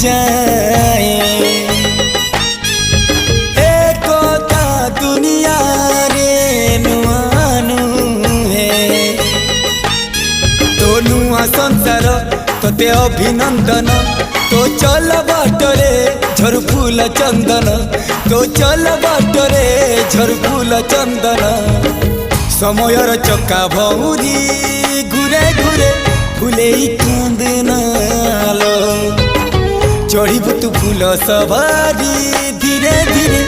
जाए एकता दुनिया रे नुआनु है तो नुआ संसार तोते अभिनंदन तो चल बाटरे झर फूल चंदन तो चल बाटरे झर फूल चंदन समयर चक्का भौरी घुरे घुरे फुले कांदनालो चढ़ीबु तू फूल सवारी धीरे धीरे